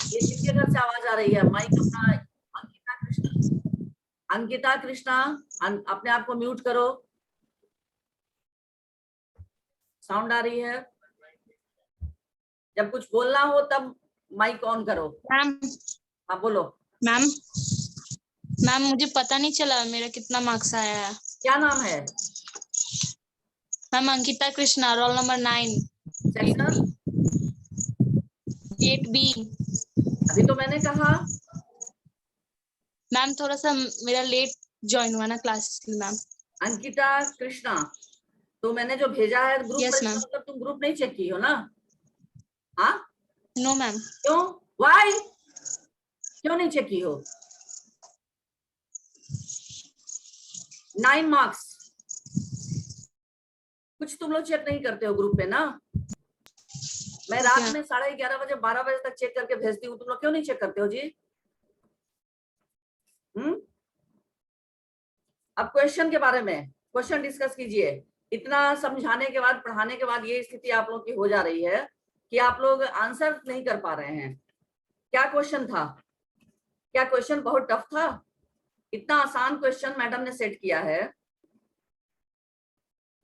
ये किसके घर से आवाज आ रही है? माइक अपना अंकिता कृष्णा, अंकिता कृष्णा अपने आप को म्यूट करो, साउंड आ रही है। जब कुछ बोलना हो तब माइक ऑन करो। मैम हाँ बोलो। मैम मैम मुझे पता नहीं चला मेरा कितना मार्क्स आया है। क्या नाम है? Ma'am Ankita Krishna, roll number 9, section 8B। अभी तो मैंने कहा। मैम थोड़ा सा मेरा लेट ज्वाइन हुआ ना क्लास मैम। अंकिता कृष्णा, तो मैंने जो भेजा है ग्रुप पर, यस इसका मैम। मतलब तुम ग्रुप नहीं चेक की हो ना? हाँ नो मैम। क्यों? वाई? क्यों नहीं चेक की हो? 9 मार्क्स, कुछ तुम लोग चेक नहीं करते हो ग्रुप पे ना? मैं रात में 11:30 बजे 12 बजे तक चेक करके भेजती हूँ, तुम लोग क्यों नहीं चेक करते हो जी? अब क्वेश्चन के बारे में क्वेश्चन डिस्कस कीजिए। इतना समझाने के बाद, पढ़ाने के बाद ये स्थिति आप लोग की हो जा रही है कि आप लोग आंसर नहीं कर पा रहे हैं। क्या क्वेश्चन था? क्या क्वेश्चन बहुत टफ था? इतना आसान क्वेश्चन मैडम ने सेट किया है।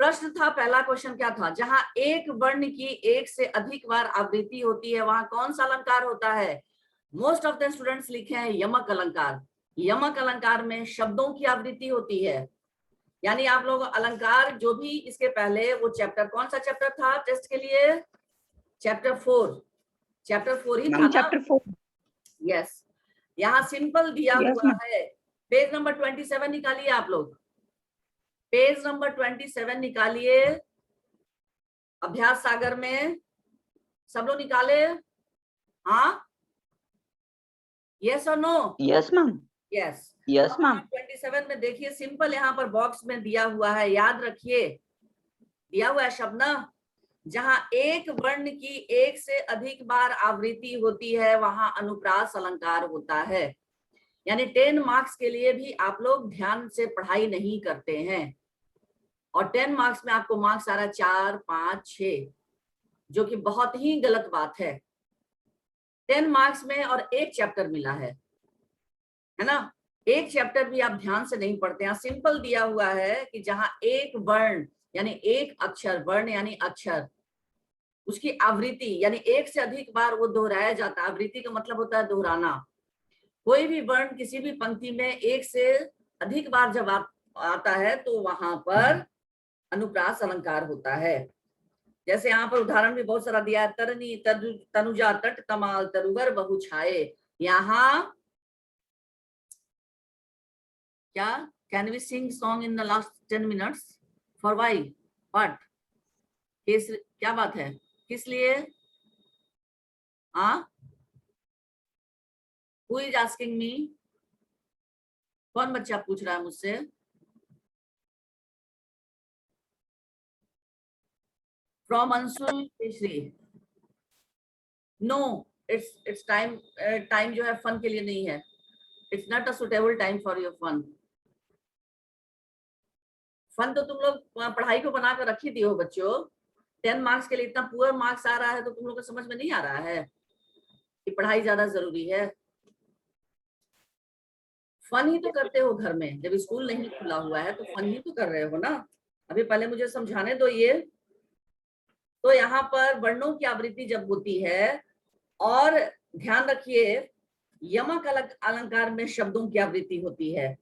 प्रश्न था, पहला क्वेश्चन क्या था? जहां एक वर्ण की एक से अधिक बार आवृत्ति होती है वहां कौन सा अलंकार होता है? मोस्ट ऑफ द स्टूडेंट्स लिखे हैं यमक अलंकार। यमक अलंकार में शब्दों की आवृत्ति होती है। यानी आप लोग अलंकार जो भी इसके पहले, वो चैप्टर, कौन सा चैप्टर था टेस्ट के लिए? चैप्टर 4। चैप्टर 4 ही था ना? चैप्टर 4। यस। यहाँ सिंपल दिया यस हुआ मैम। है। पेज नंबर 27 निकालिए आप लोग, पेज नंबर 27 निकालिए अभ्यास सागर में। सब लोग निकाले? हाँ, यस और no? Yes ma'am. Yes. Yes ma'am. 27 में देखिए, सिंपल यहाँ पर बॉक्स में दिया हुआ है, याद रखिए, दिया हुआ है शब्द ना, जहां एक वर्ण की एक से अधिक बार आवृत्ति होती है वहां अनुप्रास अलंकार होता है। यानी 10 मार्क्स के लिए भी आप लोग ध्यान से पढ़ाई नहीं करते हैं, और 10 मार्क्स में आपको मार्क्स आ रहा है 4, 5, 6, जो कि बहुत ही गलत बात है। 10 मार्क्स में और एक चैप्टर मिला है ना? एक चैप्टर भी आप ध्यान से नहीं पढ़ते हैं। सिंपल दिया हुआ है कि जहां एक वर्ण यानी एक अक्षर, वर्ण यानी अक्षर, उसकी आवृत्ति यानी एक से अधिक बार वो दोहराया जाता है। आवृत्ति का मतलब होता है दोहराना। कोई भी वर्ण किसी भी पंक्ति में एक से अधिक बार जब आता है तो वहां पर अनुप्रास अलंकार होता है। जैसे यहाँ पर उदाहरण भी बहुत सारा दिया है, तरनी तनुजा तट तमाल तरुवर बहु छाए। यहाँ क्या, can we sing song in the last 10 minutes? For why? What? क्या बात है, किस लिए? हाँ, हु इज आस्किंग मी? कौन बच्चा पूछ रहा है मुझसे? From Anshul Keshari. No, it's time, time जो है फन के लिए नहीं है। It's not a suitable time for your fun. Fun तो तुम लोग पढ़ाई को बनाकर रखी दी हो बच्चों। 10 मार्क्स के लिए इतना पुअर मार्क्स आ रहा है तो तुम लोग को समझ में नहीं आ रहा है कि पढ़ाई ज्यादा जरूरी है। फन ही तो करते हो घर में, जब स्कूल नहीं खुला हुआ है तो फन ही तो कर रहे हो ना। अभी पहले मुझे समझाने दो ये। तो यहाँ पर वर्णों की आवृत्ति जब होती है, और ध्यान रखिए यमक अलंकार में शब्दों की आवृत्ति होती है।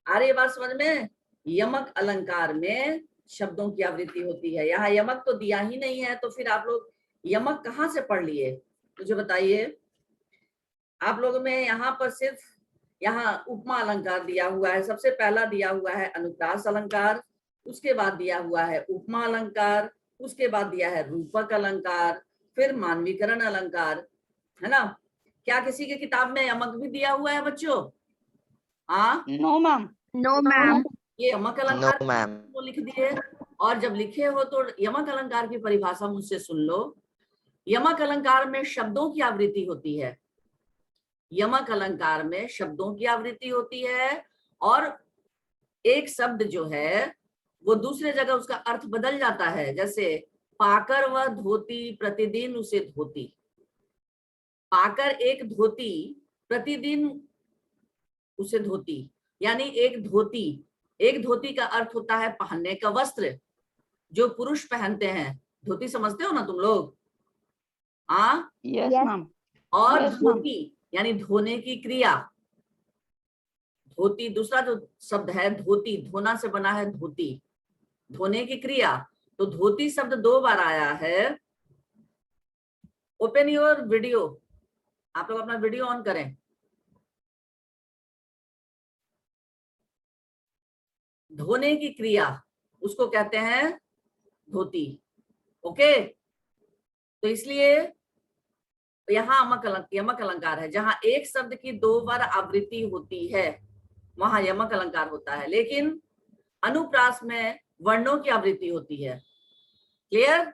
आ रही बात समझ में? यमक अलंकार में शब्दों की आवृत्ति होती है। यहाँ यमक तो दिया ही नहीं है, तो फिर आप लोग यमक कहाँ से पढ़ लिए मुझे बताइए। आप लोगों में यहाँ पर सिर्फ यहाँ उपमा अलंकार दिया हुआ है। सबसे पहला दिया हुआ है अनुप्रास अलंकार, उसके बाद दिया हुआ है उपमा अलंकार, उसके बाद दिया है रूपक अलंकार, फिर मानवीकरण अलंकार, है ना? क्या किसी की किताब में यमक भी दिया हुआ है बच्चों? हाँ, नो मैम। No ma'am. ये यमक अलंकार तो लिख दिए। और जब लिखे हो तो यमक अलंकार की परिभाषा मुझसे सुन लो। यमक अलंकार में शब्दों की आवृत्ति होती है। यमक अलंकार में शब्दों की आवृत्ति होती है, और एक शब्द जो है वो दूसरे जगह उसका अर्थ बदल जाता है। जैसे पाकर वह धोती प्रतिदिन उसे धोती, पाकर एक धोती, प्रतिदिन उसे धोती, यानी एक धोती का अर्थ होता है पहनने का वस्त्र जो पुरुष पहनते हैं। धोती समझते हो ना तुम लोग? हाँ, यस मैम। और Yes, ma'am. धोती यानी धोने की क्रिया। धोती, दूसरा जो शब्द है धोती, धोना से बना है धोती, धोने की क्रिया। तो धोती शब्द 2 बार आया है। ओपन योर वीडियो, आप लोग अपना वीडियो ऑन करें। धोने की क्रिया उसको कहते हैं धोती। ओके, तो इसलिए यहाँ यमक अलंकार है। जहां एक शब्द की 2 बार आवृत्ति होती है वहां यमक अलंकार होता है, लेकिन अनुप्रास में वर्णों की आवृत्ति होती है। क्लियर?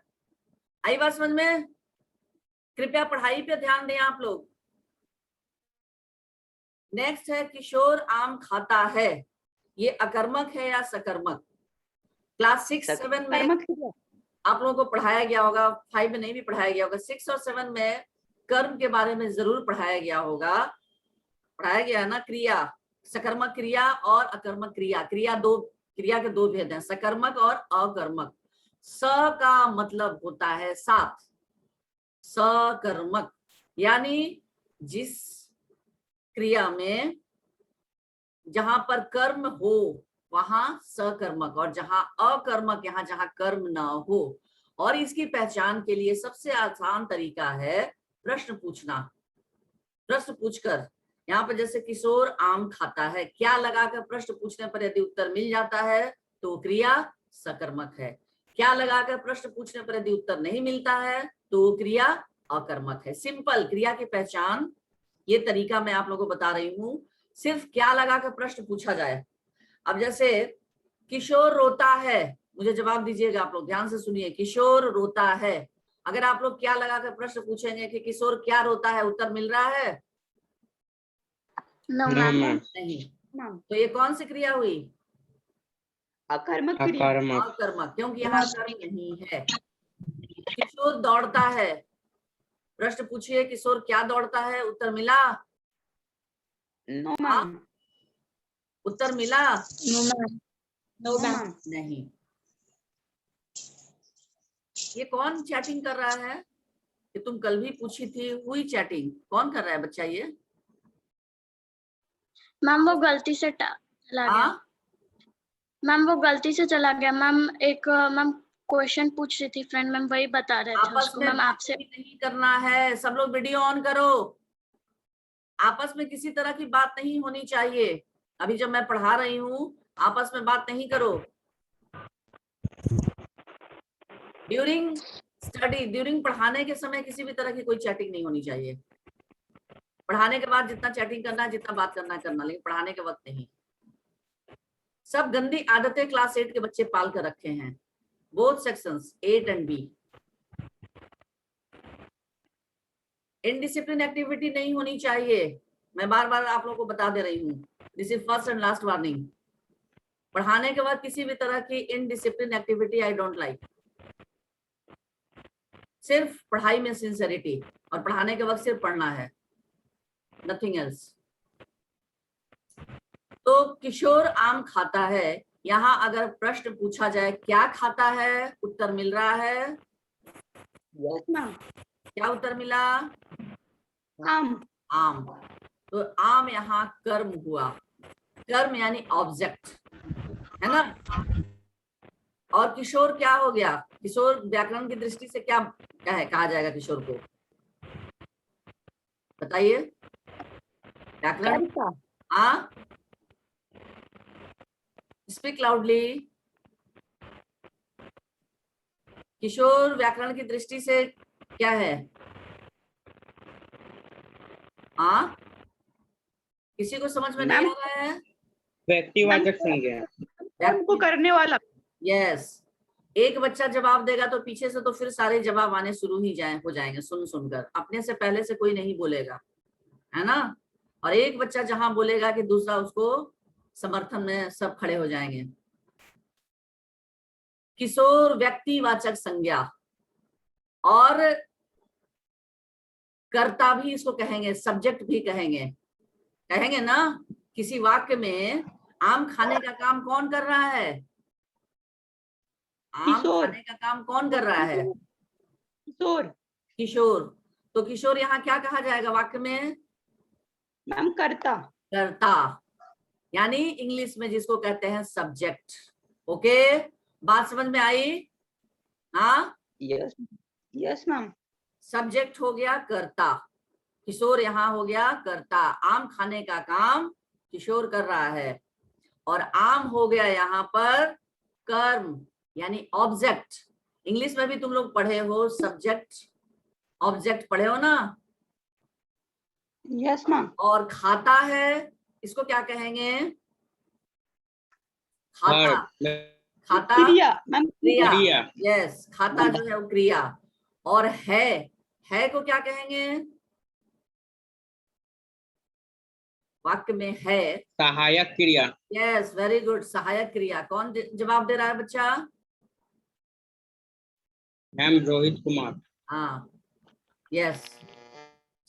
आई बात समझ में? कृपया पढ़ाई पे ध्यान दें आप लोग। नेक्स्ट है किशोर आम खाता है। ये अकर्मक है या सकर्मक? क्लास 6, 7 में आप लोगों को पढ़ाया गया होगा, 5 में नहीं भी पढ़ाया गया होगा, 6 और 7 में कर्म के बारे में जरूर पढ़ाया गया होगा। पढ़ाया गया है ना, क्रिया, सकर्मक क्रिया और अकर्मक क्रिया। क्रिया के 2 भेद हैं, सकर्मक और अकर्मक। स का मतलब होता है साथ, सकर्मक यानी जिस क्रिया में जहां पर कर्म हो वहां सकर्मक, और जहां अकर्मक यहाँ जहां कर्म ना हो। और इसकी पहचान के लिए सबसे आसान तरीका है प्रश्न पूछना। प्रश्न पूछकर, यहाँ पर जैसे किशोर आम खाता है, क्या लगाकर प्रश्न पूछने पर यदि उत्तर मिल जाता है तो क्रिया सकर्मक है। क्या लगाकर प्रश्न पूछने पर यदि उत्तर नहीं मिलता है तो क्रिया अकर्मक है। सिंपल क्रिया की पहचान, ये तरीका मैं आप लोगों को बता रही हूँ। सिर्फ क्या लगाकर प्रश्न पूछा जाए। अब जैसे किशोर रोता है, मुझे जवाब दीजिएगा आप लोग, ध्यान से सुनिए। किशोर रोता है, अगर आप लोग क्या लगाकर प्रश्न पूछेंगे कि किशोर क्या रोता है, उत्तर मिल रहा है? No ma'am. नहीं। तो ये कौन सी क्रिया हुई? अकर्मक क्रिया। अकर्मक, क्योंकि यहाँ कर्म नहीं है। किशोर दौड़ता है, प्रश्न पूछिए किशोर क्या दौड़ता है, उत्तर मिला? No ma'am. उत्तर मिला? No ma'am. नहीं। ये कौन चैटिंग कर रहा है कि तुम कल भी पूछी थी? हुई चैटिंग कौन कर रहा है बच्चा? ये मैम वो गलती से चला गया। मैम वो गलती से चला गया। मैम एक मैम क्वेश्चन पूछ रही थी फ्रेंड, मैम वही बता रहे थे आपस उसको। में मैम आपसे नहीं करना है। सब लोग वीडियो ऑन करो। आपस में किसी तरह की बात नहीं होनी चाहिए। अभी जब मैं पढ़ा रही हूँ आपस में बात नहीं करो। ड्यूरिंग स्टडी, ड्यूरिंग पढ़ाने के समय किसी भी तरह की कोई चैटिंग नहीं होनी चाहिए। पढ़ाने के बाद जितना चैटिंग करना है, जितना बात करना है करना, लेकिन पढ़ाने के वक्त नहीं। सब गंदी आदतें क्लास 8 के बच्चे पाल कर रखे हैं, both sections 8 and B. Indiscipline activity नहीं होनी चाहिए। मैं बार बार आप लोगों को बता दे रही हूँ, this is first and last warning. पढ़ाने के बाद किसी भी तरह की indiscipline activity I don't like. सिर्फ पढ़ाई में सिंसियरिटी, और पढ़ाने के वक्त सिर्फ पढ़ना है, नथिंग एल्स। तो किशोर आम खाता है, यहाँ अगर प्रश्न पूछा जाए क्या खाता है, उत्तर मिल रहा है? Yes ma'am. क्या उत्तर मिला? आम। आम। तो आम यहाँ कर्म हुआ। कर्म यानी ऑब्जेक्ट, है ना? और किशोर क्या हो गया? किशोर व्याकरण की दृष्टि से क्या है, कहा जाएगा किशोर को? बताइए व्याकरण। हाँ, स्पीक लाउडली। किशोर व्याकरण की दृष्टि से क्या है? हाँ, किसी को समझ में नहीं आ रहा है? व्यक्तिवाचक संज्ञा, कर्म को करने वाला। यस। एक बच्चा जवाब देगा तो पीछे से तो फिर सारे जवाब आने शुरू ही हो जाएंगे सुन सुनकर। अपने से पहले से कोई नहीं बोलेगा, है ना? और एक बच्चा जहां बोलेगा कि दूसरा उसको समर्थन में सब खड़े हो जाएंगे। किशोर व्यक्तिवाचक संज्ञा, और कर्ता भी इसको कहेंगे, सब्जेक्ट भी कहेंगे, कहेंगे ना। किसी वाक्य में आम खाने का काम कौन कर रहा है? आम किशोर। खाने का काम कौन कर रहा है? किशोर। किशोर। तो किशोर यहाँ क्या कहा जाएगा वाक्य में? मैम करता। कर्ता, यानी इंग्लिश में जिसको कहते हैं सब्जेक्ट। ओके, बात समझ में आई? हाँ, यस यस मैम। सब्जेक्ट हो गया कर्ता, किशोर यहाँ हो गया कर्ता। आम खाने का काम किशोर कर रहा है। और आम हो गया यहाँ पर कर्म, यानी ऑब्जेक्ट। इंग्लिश में भी तुम लोग पढ़े हो सब्जेक्ट ऑब्जेक्ट, पढ़े हो ना? Yes ma'am. और खाता है, इसको क्या कहेंगे? खाता। verb, खाता क्रिया मैम। क्रिया। क्रिया। यस, खाता जो है वो क्रिया। और है को क्या कहेंगे? वाक्य में है। सहायक क्रिया। यस, वेरी गुड, सहायक क्रिया। कौन जवाब दे रहा है बच्चा? मैम रोहित कुमार। हाँ, यस।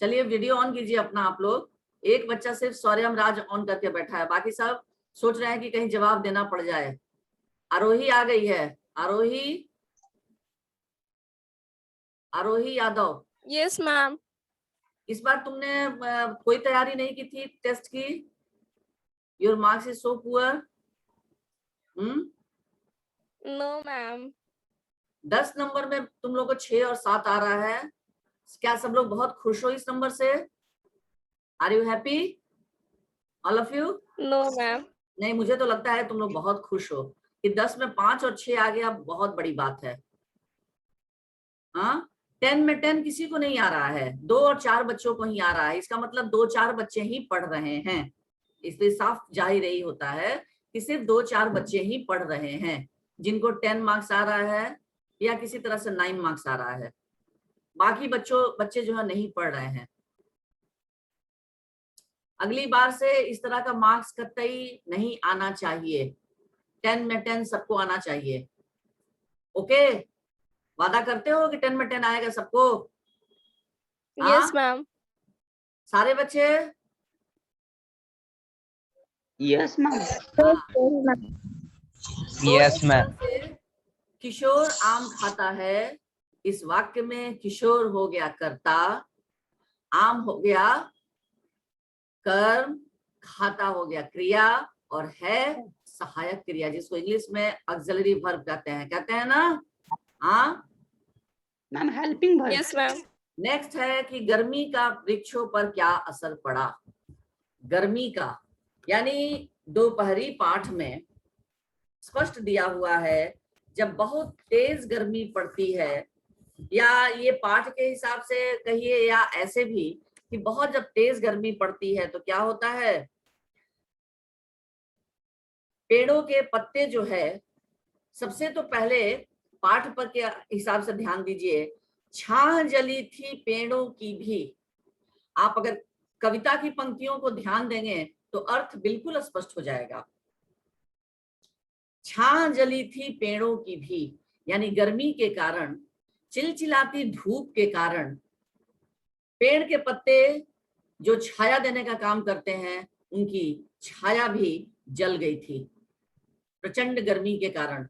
चलिए वीडियो ऑन कीजिए अपना आप लोग। एक बच्चा सिर्फ सौर्यम राज ऑन करके बैठा है, बाकी सब सोच रहे हैं कि कहीं जवाब देना पड़ जाए। आरोही आ गई है, आरोही, आरोही यादव। Yes ma'am. इस बार तुमने कोई तैयारी नहीं की थी टेस्ट की? Your marks is so poor. No ma'am. 10 number में तुम लोग को 6 और 7 आ रहा है। क्या सब लोग बहुत खुश हो इस नंबर से? Are you happy all of you? No ma'am. नहीं, मुझे तो लगता है तुम लोग बहुत खुश हो कि 10 में 5 और 6 आ गया, बहुत बड़ी बात है। हाँ, 10 में 10 किसी को नहीं आ रहा है, 2 और 4 बच्चों को ही आ रहा है। इसका मतलब 2-4 बच्चे ही पढ़ रहे हैं। इसलिए साफ जाहिर यही होता है कि सिर्फ 2-4 बच्चे ही पढ़ रहे हैं जिनको 10 मार्क्स आ रहा है या किसी तरह से 9 मार्क्स आ रहा है। बाकी बच्चे जो है नहीं पढ़ रहे हैं। अगली बार से इस तरह का मार्क्स कतई नहीं आना चाहिए। 10 में 10 सबको आना चाहिए। ओके, वादा करते हो कि 10 में 10 आएगा सबको? Yes ma'am. सारे बच्चे? Yes ma'am. Yes ma'am. Kishore आम खाता है, इस वाक्य में किशोर हो गया कर्ता, आम हो गया कर्म, खाता हो गया क्रिया, और है सहायक क्रिया, जिसको इंग्लिश में ऑक्सिलरी वर्ब कहते हैं ना? हाँ ma'am helping verb. Yes ma'am. Next है कि गर्मी का वृक्षों पर क्या असर पड़ा। गर्मी का, यानी दोपहरी पाठ में स्पष्ट दिया हुआ है, जब बहुत तेज गर्मी पड़ती है, या ये पाठ के हिसाब से कहिए या ऐसे भी कि बहुत जब तेज गर्मी पड़ती है तो क्या होता है? पेड़ों के पत्ते जो है, सबसे तो पहले पाठ पर के हिसाब से ध्यान दीजिए, छाह जली थी पेड़ों की भी। आप अगर कविता की पंक्तियों को ध्यान देंगे तो अर्थ बिल्कुल स्पष्ट हो जाएगा। छाह जली थी पेड़ों की भी, यानी गर्मी के कारण, चिलचिलाती धूप के कारण पेड़ के पत्ते जो छाया देने का काम करते हैं, उनकी छाया भी जल गई थी प्रचंड गर्मी के कारण।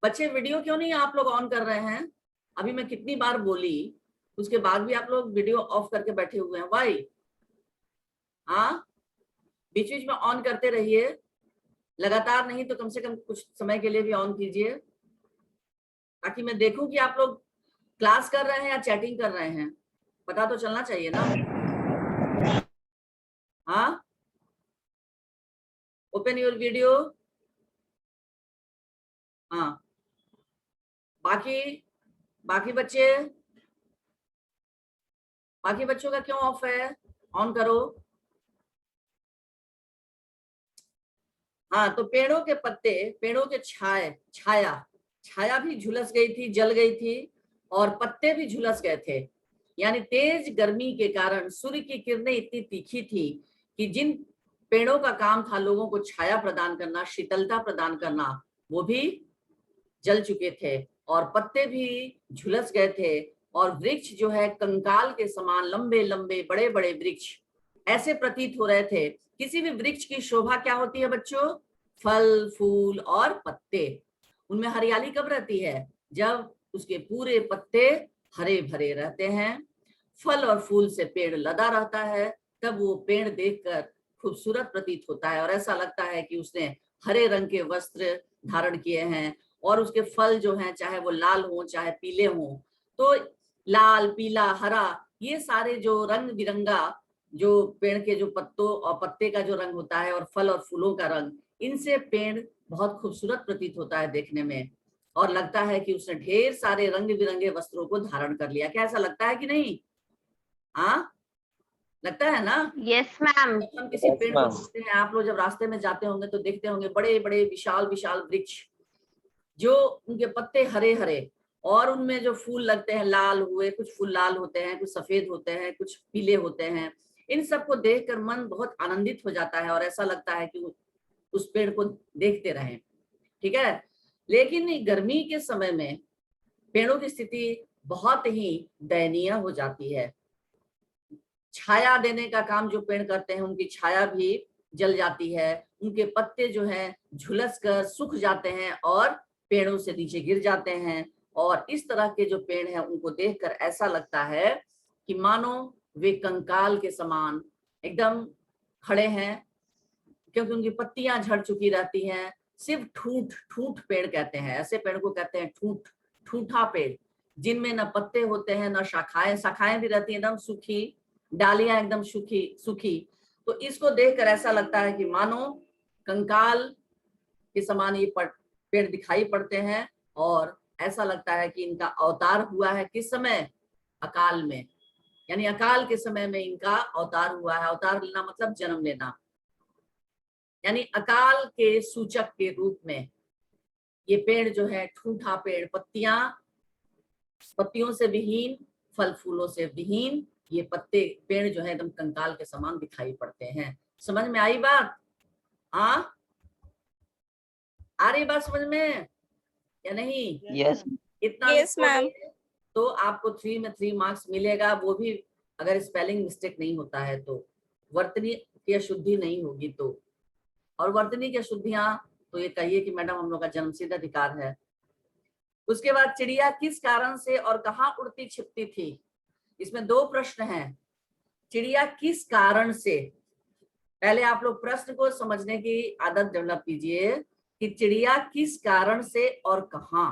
बच्चे वीडियो क्यों नहीं आप लोग ऑन कर रहे हैं? अभी मैं कितनी बार बोली, उसके बाद भी आप लोग वीडियो ऑफ करके बैठे हुए हैं, वाई? हाँ, बीच बीच में ऑन करते रहिए, लगातार नहीं तो कम से कम कुछ समय के लिए भी ऑन कीजिए, ताकि मैं देखूं कि आप लोग क्लास कर रहे हैं या चैटिंग कर रहे हैं। पता तो चलना चाहिए ना। हाँ, ओपन योर वीडियो। हाँ, बाकी बच्चों का क्यों ऑफ है? ऑन करो। हाँ, तो पेड़ों के पत्ते, पेड़ों के छाया भी झुलस गई थी, जल गई थी, और पत्ते भी झुलस गए थे। यानी तेज गर्मी के कारण सूर्य की किरणें इतनी तीखी थी कि जिन पेड़ों का काम था लोगों को छाया प्रदान करना, शीतलता प्रदान करना, वो भी जल चुके थे और पत्ते भी झुलस गए थे और वृक्ष जो है कंकाल के समान लंबे लंबे बड़े बड़े वृक्ष ऐसे प्रतीत हो रहे थे। किसी भी वृक्ष की शोभा क्या होती है बच्चों? फल, फूल और पत्ते। उनमें हरियाली कब रहती है? जब उसके पूरे पत्ते हरे भरे रहते हैं, फल और फूल से पेड़ लदा रहता है, तब वो पेड़ देखकर खूबसूरत प्रतीत होता है और ऐसा लगता है कि उसने हरे रंग के वस्त्र धारण किए हैं और उसके फल जो हैं चाहे वो लाल हो चाहे पीले हो, तो लाल, पीला, हरा, ये सारे जो रंग बिरंगा जो पेड़ के जो पत्तों और पत्ते का जो रंग होता है और फल और फूलों का रंग, इनसे पेड़ बहुत खूबसूरत प्रतीत होता है देखने में और लगता है कि उसने ढेर सारे रंग बिरंगे वस्त्रों को धारण कर लिया। क्या ऐसा लगता है कि नहीं? हाँ, लगता है ना? Yes ma'am. हम किसी पेड़ को देखते हैं, आप लोग जब रास्ते में जाते होंगे तो देखते होंगे बड़े बड़े विशाल विशाल वृक्ष, जो उनके पत्ते हरे हरे और उनमें जो फूल लगते हैं लाल हुए, कुछ फूल लाल होते हैं, कुछ सफेद होते हैं, कुछ पीले होते हैं। इन सबको देखकर मन बहुत आनंदित हो जाता है और ऐसा लगता है कि उस पेड़ को देखते रहें। ठीक है, लेकिन गर्मी के समय में पेड़ों की स्थिति बहुत ही दयनीय हो जाती है। छाया देने का काम जो पेड़ करते हैं, उनकी छाया भी जल जाती है, उनके पत्ते जो हैं झुलस कर सूख जाते हैं और पेड़ों से नीचे गिर जाते हैं और इस तरह के जो पेड़ हैं उनको देखकर ऐसा लगता है कि मानो वे कंकाल के समान एकदम खड़े हैं, क्योंकि उनकी पत्तियां झड़ चुकी रहती हैं। सिर्फ ठूठ ठूठ पेड़ कहते हैं, ऐसे पेड़ को कहते हैं ठूठ, ठूठा पेड़, जिनमें न पत्ते होते हैं न शाखाएं, शाखाएं भी रहती हैं एकदम सूखी, डालियां एकदम सूखी सूखी। तो इसको देखकर ऐसा लगता है कि मानो कंकाल के समान ये पेड़ दिखाई पड़ते हैं और ऐसा लगता है कि इनका अवतार हुआ है किस समय? अकाल में, यानी अकाल के समय में इनका अवतार हुआ है। अवतार लेना मतलब जन्म लेना, यानी अकाल के सूचक के रूप में ये पेड़ जो है ठूठा पेड़, पत्तियों से विहीन, फल फूलों से विहीन, ये पत्ते पेड़ जो है एकदम कंकाल के समान दिखाई पड़ते हैं। समझ में आई बात? हाँ, आ रही बात समझ में या नहीं? यस इतना Yes, ma'am. तो आपको 3 में 3 मार्क्स मिलेगा, वो भी अगर स्पेलिंग मिस्टेक नहीं होता है तो, वर्तनी की अशुद्धि नहीं होगी तो। और वर्तनी की अशुद्धियां तो ये कहिए कि मैडम हम लोग का जन्मसिद्ध अधिकार है। उसके बाद चिड़िया किस कारण से और कहाँ उड़ती छिपती थी? इसमें 2 प्रश्न हैं। चिड़िया किस कारण से, पहले आप लोग प्रश्न को समझने की आदत डेवलप कीजिए कि चिड़िया किस कारण से और कहाँ।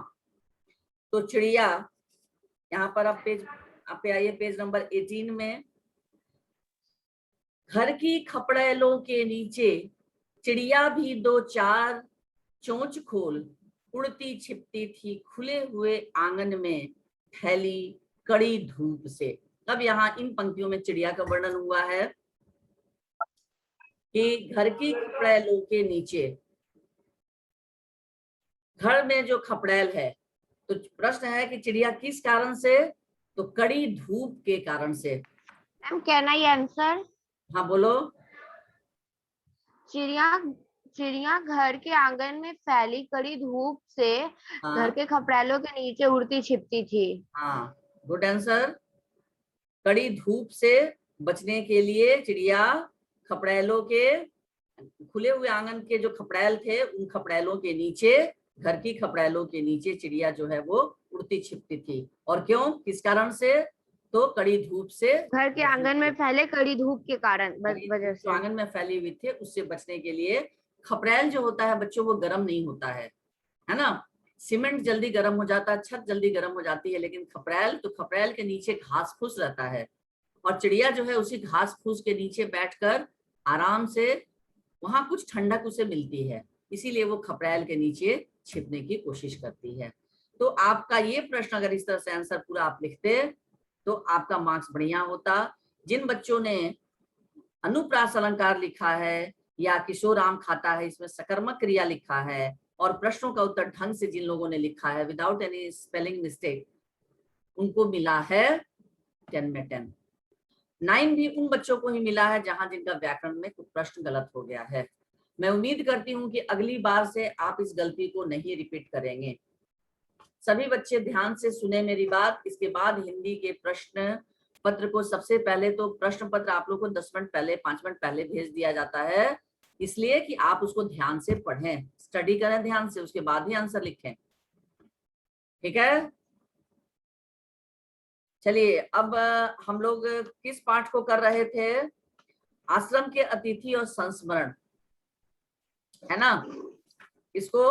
तो चिड़िया, यहाँ पर आप पे आइए पेज नंबर 18 में, घर की खपड़ेलों के नीचे चिड़िया भी 2-4 चोंच खोल उड़ती छिपती थी खुले हुए आंगन में फैली कड़ी धूप से। अब यहाँ इन पंक्तियों में चिड़िया का वर्णन हुआ है कि घर की खपड़ेलों के नीचे, घर में जो खपड़ेल है, तो प्रश्न है कि चिड़िया किस कारण से? तो कड़ी धूप के कारण से। Ma'am can I answer? हाँ बोलो। चिड़िया घर के आंगन में फैली कड़ी धूप से हाँ, घर के खपड़ेलों के नीचे उड़ती छिपती थी। हाँ, गुड आंसर। कड़ी धूप से बचने के लिए चिड़िया खपड़ेलों के, खुले हुए आंगन के जो खपड़ेल थे उन खपड़ेलों के नीचे, घर की खपड़ेलों के नीचे चिड़िया जो है वो उड़ती छिपती थी। और क्यों, किस कारण से? तो कड़ी धूप से, घर के आंगन में फैले कड़ी धूप के कारण वजह से, आंगन में फैली हुई थे उससे बचने के लिए। खपड़ेल जो होता है बच्चों वो गर्म नहीं होता है ना। सीमेंट जल्दी गर्म हो जाता है, छत जल्दी गर्म हो जाती है, लेकिन खपड़ेल, तो खपड़ेल के नीचे घास फूस रहता है और चिड़िया जो है उसी घास फूस के नीचे बैठकर आराम से, वहां कुछ ठंडक उसे मिलती है, इसीलिए वो खपड़ेल के नीचे छिपने की कोशिश करती है। तो आपका ये प्रश्न अगर इस तरह से आंसर पूरा आप लिखते तो आपका मार्क्स बढ़िया होता। जिन बच्चों ने अनुप्रास अलंकार लिखा है या किशोर आम खाता है, इसमें सकर्मक क्रिया लिखा है और प्रश्नों का उत्तर ढंग से जिन लोगों ने लिखा है विदाउट एनी स्पेलिंग मिस्टेक, उनको मिला है 10 में 10। 9 भी उन बच्चों को ही मिला है जहां जिनका व्याकरण में कुछ प्रश्न गलत हो गया है। मैं उम्मीद करती हूँ कि अगली बार से आप इस गलती को नहीं रिपीट करेंगे। सभी बच्चे ध्यान से सुने मेरी बात। इसके बाद हिंदी के प्रश्न पत्र को सबसे पहले तो प्रश्न पत्र आप लोग को 10 मिनट पहले 5 मिनट पहले भेज दिया जाता है, इसलिए कि आप उसको ध्यान से पढ़ें, स्टडी करें ध्यान से, उसके बाद ही आंसर लिखें। ठीक है, चलिए अब हम लोग किस पाठ को कर रहे थे? आश्रम के अतिथि और संस्मरण, है ना। इसको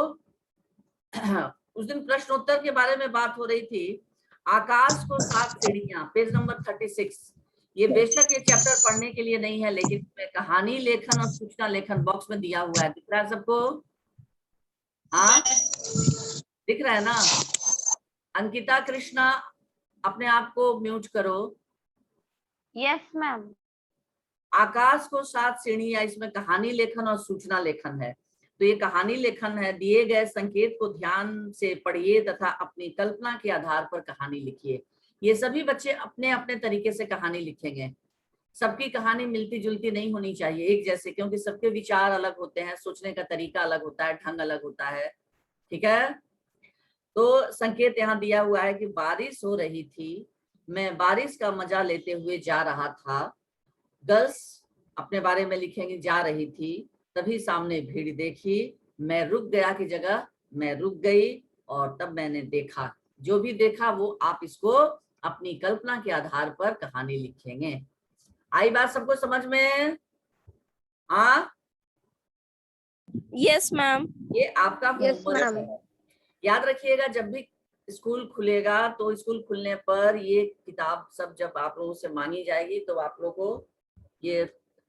उस दिन प्रश्नोत्तर के बारे में बात हो रही थी। आकाश को 7 सीढ़ियां, पेज नंबर 36। ये बेशक ये चैप्टर पढ़ने के लिए नहीं है, लेकिन इसमें कहानी लेखन और सूचना लेखन बॉक्स में दिया हुआ है, दिख रहा है सबको? हाँ दिख रहा है ना। अंकिता कृष्णा अपने आप को म्यूट करो। Yes ma'am. आकाश को 7 सीढ़ियां, इसमें कहानी लेखन और सूचना लेखन है। तो ये कहानी लेखन है। दिए गए संकेत को ध्यान से पढ़िए तथा अपनी कल्पना के आधार पर कहानी लिखिए। ये सभी बच्चे अपने अपने तरीके से कहानी लिखेंगे। सबकी कहानी मिलती जुलती नहीं होनी चाहिए, एक जैसे, क्योंकि सबके विचार अलग होते हैं, सोचने का तरीका अलग होता है, ढंग अलग होता है। ठीक है, तो संकेत यहाँ दिया हुआ है कि बारिश हो रही थी, मैं बारिश का मजा लेते हुए जा रहा था। गर्ल्स अपने बारे में लिखेंगे, जा रही थी, तभी सामने भीड़ देखी, मैं रुक गया की जगह मैं रुक गई, और तब मैंने देखा। जो भी देखा वो आप इसको अपनी कल्पना के आधार पर कहानी लिखेंगे। आई बात सबको समझ में? हाँ, Yes, ma'am. ये आपका Yes, होमवर्क ma'am. है। याद रखिएगा, जब भी स्कूल खुलेगा तो स्कूल खुलने पर ये किताब सब जब आप लोगों से मांगी जाएगी, तो आप लोगों को ये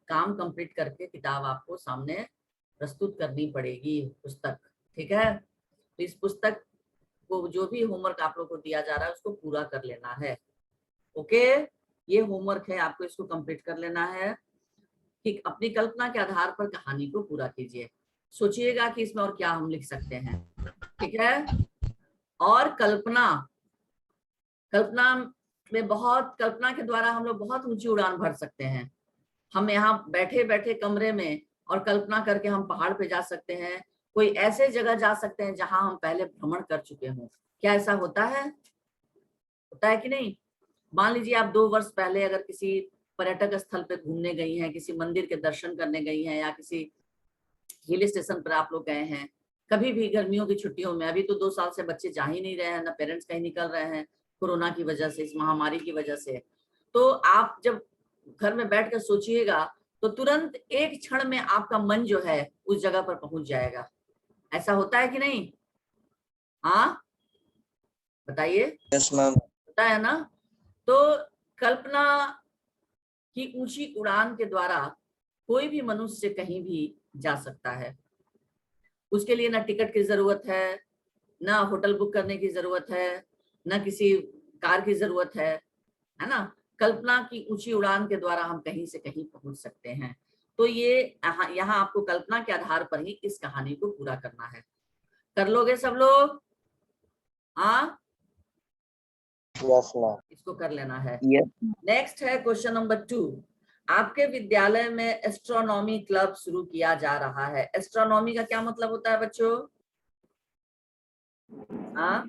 काम कंप्लीट करके किताब आपको सामने प्रस्तुत करनी पड़ेगी, पुस्तक। ठीक है, तो इस पुस्तक को जो भी होमवर्क आप लोग को दिया जा रहा है उसको पूरा कर लेना है। ओके, ये होमवर्क है, आपको इसको कंप्लीट कर लेना है। ठीक, अपनी कल्पना के आधार पर कहानी को पूरा कीजिए। सोचिएगा कि इसमें और क्या हम लिख सकते हैं। ठीक है, और कल्पना में बहुत, कल्पना के द्वारा हम लोग बहुत ऊंची उड़ान भर सकते हैं। हम यहाँ बैठे बैठे कमरे में और कल्पना करके हम पहाड़ पे जा सकते हैं, कोई ऐसे जगह जा सकते हैं जहां हम पहले भ्रमण कर चुके हों। क्या ऐसा होता है? होता है कि नहीं? मान लीजिए आप 2 वर्ष पहले अगर किसी पर्यटक स्थल पे घूमने गई हैं, किसी मंदिर के दर्शन करने गई हैं, या किसी हिल स्टेशन पर आप लोग गए हैं, कभी भी गर्मियों की छुट्टियों में। अभी तो 2 साल से बच्चे जा ही नहीं रहे हैं, ना पेरेंट्स कहीं निकल रहे हैं कोरोना की वजह से, इस महामारी की वजह से। तो आप जब घर में बैठ कर सोचिएगा तो तुरंत एक क्षण में आपका मन जो है उस जगह पर पहुंच जाएगा। ऐसा होता है कि नहीं? हाँ बताइए। Yes ma'am. होता है ना। तो कल्पना की ऊंची उड़ान के द्वारा कोई भी मनुष्य कहीं भी जा सकता है। उसके लिए ना टिकट की जरूरत है, ना होटल बुक करने की जरूरत है, ना किसी कार की जरूरत है ना। कल्पना की ऊंची उड़ान के द्वारा हम कहीं से कहीं पहुंच सकते हैं। तो ये यहाँ आपको कल्पना के आधार पर ही इस कहानी को पूरा करना है। कर लोगे सब लोग? हाँ, यस मैम। इसको कर लेना है। Yes. नेक्स्ट है क्वेश्चन नंबर 2। आपके विद्यालय में एस्ट्रोनॉमी क्लब शुरू किया जा रहा है। एस्ट्रोनॉमी का क्या मतलब होता है बच्चों? हाँ,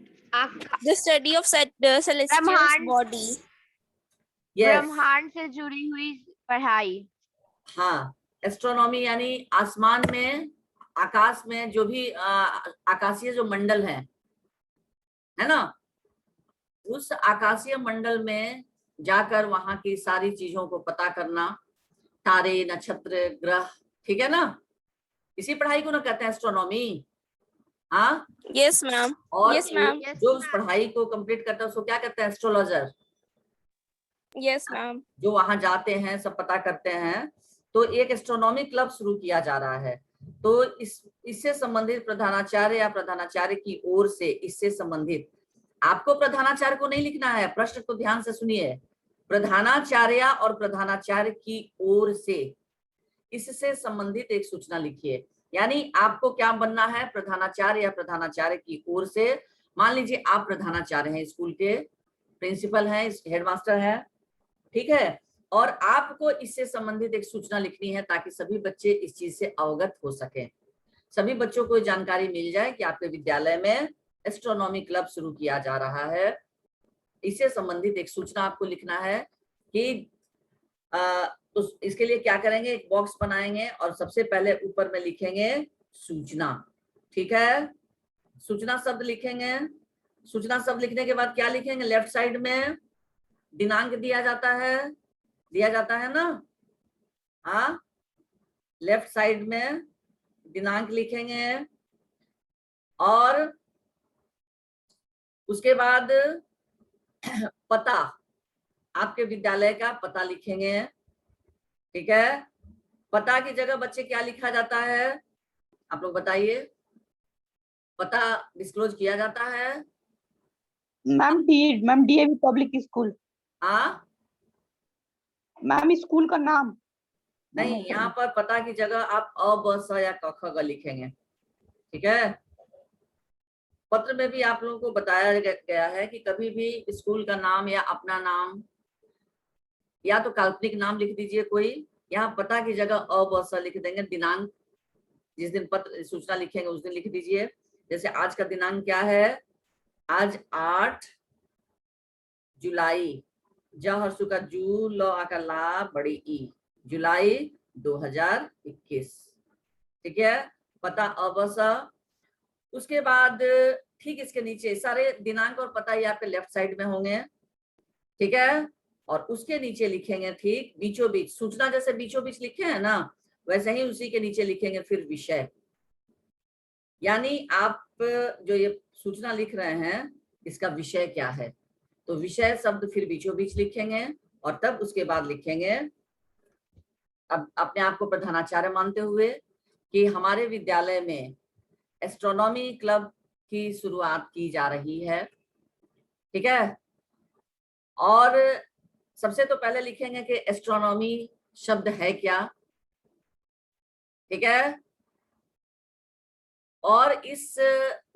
The study of celestial ब्रह्मांड। body. यस, ब्रह्मांड से जुड़ी हुई पढ़ाई। हाँ, एस्ट्रोनॉमी यानी आसमान में, आकाश में जो भी आकाशीय जो मंडल है ना, उस आकाशीय मंडल में जाकर वहां की सारी चीजों को पता करना, तारे, नक्षत्र, ग्रह। ठीक है ना, इसी पढ़ाई को ना कहते हैं एस्ट्रोनॉमी। हाँ, Yes, ma'am. और Yes, ma'am. जो उस पढ़ाई को कंप्लीट करता है उसको क्या कहते हैं? एस्ट्रोलॉजर। Yes, ma'am. जो वहां जाते हैं, सब पता करते हैं। तो एक एस्ट्रोनॉमी क्लब शुरू किया जा रहा है। तो इससे संबंधित प्रधानाचार्य या प्रधानाचार्य की ओर से, इससे संबंधित, आपको प्रधानाचार्य को नहीं लिखना है, प्रश्न को ध्यान से सुनिए। प्रधानाचार्य और प्रधानाचार्य की ओर से इससे संबंधित एक सूचना लिखिए। यानी आपको क्या बनना है? प्रधानाचार्य या प्रधानाचार्य की ओर से। मान लीजिए आप प्रधानाचार्य हैं, स्कूल के प्रिंसिपल हैं, हेडमास्टर हैं, ठीक है, और आपको इससे संबंधित एक सूचना लिखनी है ताकि सभी बच्चे इस चीज से अवगत हो सकें, सभी बच्चों को जानकारी मिल जाए कि आपके विद्यालय में एस्ट्रोनॉमी क्लब शुरू किया जा रहा है। इससे संबंधित एक सूचना आपको लिखना है कि तो इसके लिए क्या करेंगे, एक बॉक्स बनाएंगे और सबसे पहले ऊपर में लिखेंगे सूचना। ठीक है, सूचना शब्द लिखेंगे। सूचना शब्द लिखने के बाद क्या लिखेंगे, लेफ्ट साइड में दिनांक दिया जाता है ना। हाँ, लेफ्ट साइड में दिनांक लिखेंगे और उसके बाद पता, आपके विद्यालय का पता लिखेंगे। ठीक है, पता की जगह बच्चे क्या लिखा जाता है, आप लोग बताइए। पता डिस्क्लोज किया जाता है। Ma'am DAV public school. हाँ, मैम स्कूल का नाम नहीं, यहाँ पर पता की जगह आप अ ब स या क ख ग लिखेंगे। ठीक है, पत्र में भी आप लोगों को बताया गया है कि कभी भी स्कूल का नाम या अपना नाम या तो काल्पनिक नाम लिख दीजिए कोई, यहाँ पता की जगह अ ब स लिख देंगे। दिनांक जिस दिन पत्र सूचना लिखेंगे उस दिन लिख दीजिए। जैसे आज का दिनांक क्या है, आज 8 जुलाई, ज हर्षु का जू, ल आ का ला, बड़ी ई, जुलाई 2021। ठीक है, पता अबसा। उसके बाद ठीक इसके नीचे सारे दिनांक और पता ही आपके लेफ्ट साइड में होंगे। ठीक है, और उसके नीचे लिखेंगे ठीक बीचों बीच, सूचना जैसे बीचों बीच लिखे हैं ना, वैसे ही उसी के नीचे लिखेंगे फिर विषय। यानी आप जो ये सूचना लिख रहे हैं इसका विषय क्या है, तो विषय शब्द फिर बीचों बीच लिखेंगे और तब उसके बाद लिखेंगे, अब अपने आप को प्रधानाचार्य मानते हुए, कि हमारे विद्यालय में एस्ट्रोनॉमी क्लब की शुरुआत की जा रही है। ठीक है, और सबसे तो पहले लिखेंगे कि एस्ट्रोनॉमी शब्द है क्या। ठीक है, और इस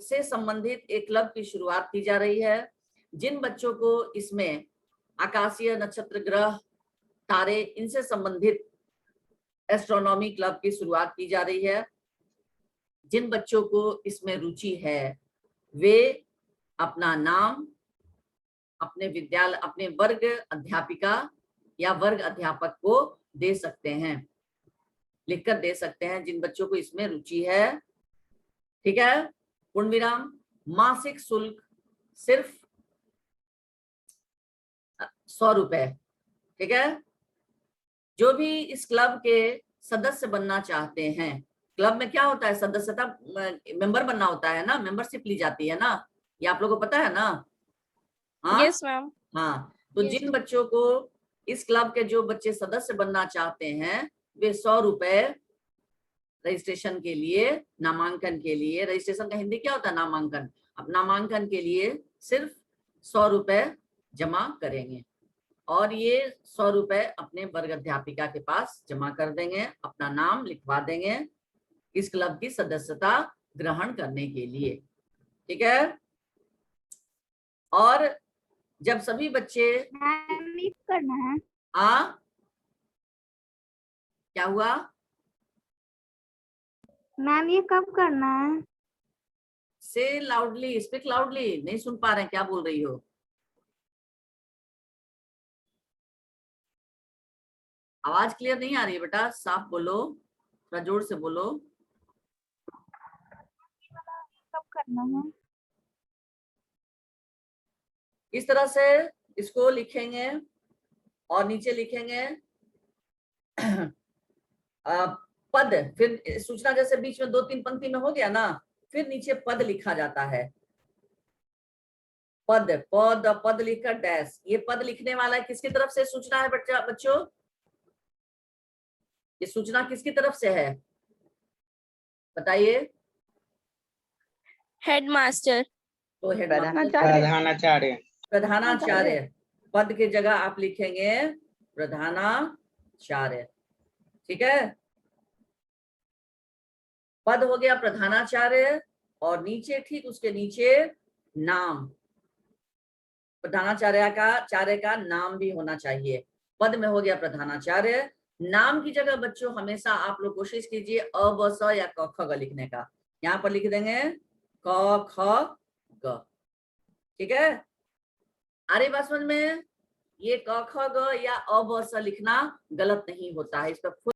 से संबंधित एक क्लब की शुरुआत की जा रही है। जिन बच्चों को इसमें आकाशीय नक्षत्र, ग्रह, तारे, इनसे संबंधित एस्ट्रोनॉमी क्लब की शुरुआत की जा रही है, जिन बच्चों को इसमें रुचि है वे अपना नाम अपने विद्यालय, अपने वर्ग अध्यापिका या वर्ग अध्यापक को दे सकते हैं, लिखकर दे सकते हैं, जिन बच्चों को इसमें रुचि है। ठीक है, पूर्ण विराम। मासिक शुल्क सिर्फ 100 रुपए। ठीक है, जो भी इस क्लब के सदस्य बनना चाहते हैं, क्लब में क्या होता है, सदस्यता, मेंबर बनना होता है ना, मेंबरशिप ली जाती है ना, ये आप लोगों को पता है ना। हाँ, Yes, ma'am. हाँ, तो जिन बच्चों को इस क्लब के जो बच्चे सदस्य बनना चाहते हैं वे 100 रुपए रजिस्ट्रेशन के लिए, नामांकन के लिए, रजिस्ट्रेशन का हिंदी क्या होता है, नामांकन। अब नामांकन के लिए सिर्फ 100 रुपए जमा करेंगे और ये 100 रुपए अपने वर्ग अध्यापिका के पास जमा कर देंगे, अपना नाम लिखवा देंगे इस क्लब की सदस्यता ग्रहण करने के लिए। ठीक है, और जब सभी बच्चे करना है, क्या हुआ मैम ये कब करना है? से लाउडली, स्पीक लाउडली, नहीं सुन पा रहे हैं क्या बोल रही हो। आवाज क्लियर नहीं आ रही है बेटा, साफ बोलो, थोड़ा जोर से बोलो। कब करना है? इस तरह से इसको लिखेंगे और नीचे लिखेंगे पद, फिर सूचना जैसे बीच में 2-3 पंक्ति में हो गया ना, फिर नीचे पद लिखा जाता है। पद, पद, पद लिखकर डैश। ये पद लिखने वाला किसकी तरफ से सूचना है बच्चों, ये सूचना किसकी तरफ से है बताइए। Headmaster. तो प्रधानाचार्य। प्रधानाचार्य, पद की जगह आप लिखेंगे प्रधानाचार्य। ठीक है, पद हो गया प्रधानाचार्य और नीचे ठीक उसके नीचे नाम, प्रधानाचार्य का नाम भी होना चाहिए। पद में हो गया प्रधानाचार्य, नाम की जगह बच्चों हमेशा आप लोग कोशिश कीजिए अ ब स या क ख ग लिखने का। यहाँ पर लिख देंगे क ख ग। ठीक है, आ रही बात समझ में? ये क ख ग या अ ब स लिखना गलत नहीं होता है, इस पर